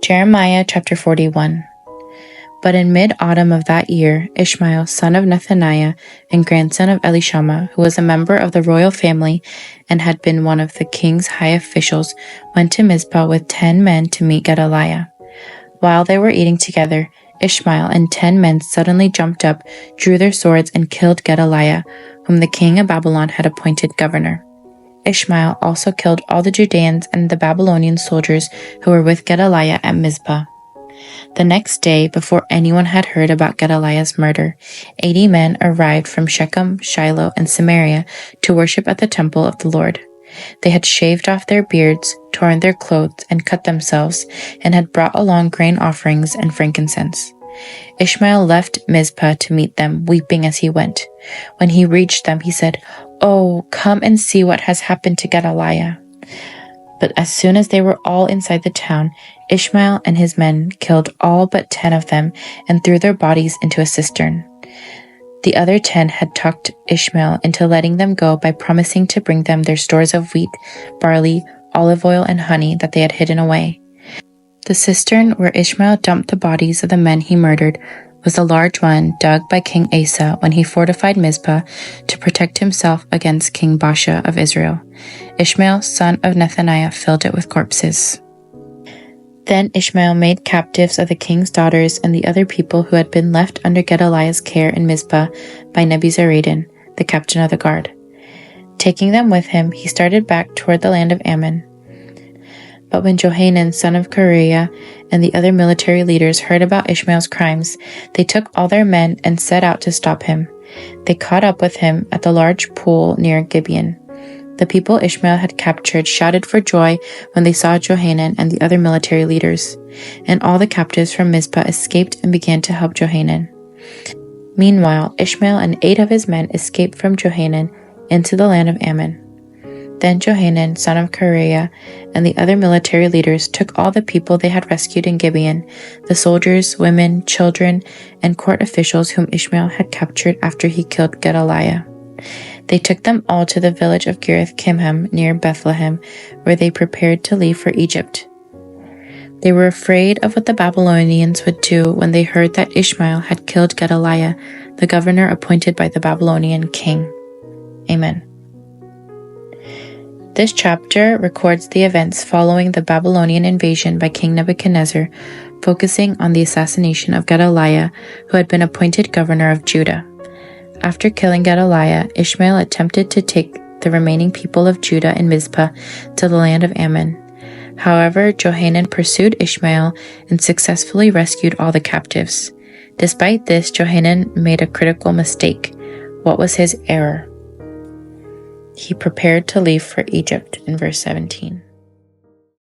Jeremiah chapter 41. But in mid-autumn of that year, Ishmael, son of Nethaniah and grandson of Elishama, who was a member of the royal family and had been one of the king's high officials, went to Mizpah with 10 men to meet Gedaliah. While they were eating together, Ishmael and 10 men suddenly jumped up, drew their swords, and killed Gedaliah, whom the king of Babylon had appointed governor. Ishmael also killed all the Judeans and the Babylonian soldiers who were with Gedaliah at Mizpah. The next day, before anyone had heard about Gedaliah's murder, 80 men arrived from Shechem, Shiloh, and Samaria to worship at the temple of the Lord. They had shaved off their beards, torn their clothes, and cut themselves, and had brought along grain offerings and frankincense. Ishmael left Mizpah to meet them, weeping as he went. When he reached them, he said, "Oh, come and see what has happened to Gedaliah." But as soon as they were all inside the town, Ishmael and his men killed all but 10 of them and threw their bodies into a cistern. The other 10 had talked Ishmael into letting them go by promising to bring them their stores of wheat, barley, olive oil, and honey that they had hidden away. The cistern where Ishmael dumped the bodies of the men he murdered was a large one dug by King Asa when he fortified Mizpah to protect himself against King Baasha of Israel. Ishmael, son of Nethaniah, filled it with corpses. Then Ishmael made captives of the king's daughters and the other people who had been left under Gedaliah's care in Mizpah by Nebuzaradan, the captain of the guard. Taking them with him, he started back toward the land of Ammon. But when Johanan, son of Kareah, and the other military leaders heard about Ishmael's crimes, they took all their men and set out to stop him. They caught up with him at the large pool near Gibeon. The people Ishmael had captured shouted for joy when they saw Johanan and the other military leaders, and all the captives from Mizpah escaped and began to help Johanan. Meanwhile, Ishmael and 8 of his men escaped from Johanan into the land of Ammon. Then Johanan, son of Kareah, and the other military leaders took all the people they had rescued in Gibeon, the soldiers, women, children, and court officials whom Ishmael had captured after he killed Gedaliah. They took them all to the village of Kiriath-Kimham near Bethlehem, where they prepared to leave for Egypt. They were afraid of what the Babylonians would do when they heard that Ishmael had killed Gedaliah, the governor appointed by the Babylonian king. Amen. This chapter records the events following the Babylonian invasion by King Nebuchadnezzar, focusing on the assassination of Gedaliah, who had been appointed governor of Judah. After killing Gedaliah, Ishmael attempted to take the remaining people of Judah and Mizpah to the land of Ammon. However, Johanan pursued Ishmael and successfully rescued all the captives. Despite this, Johanan made a critical mistake. What was his error? He prepared to leave for Egypt in verse 17.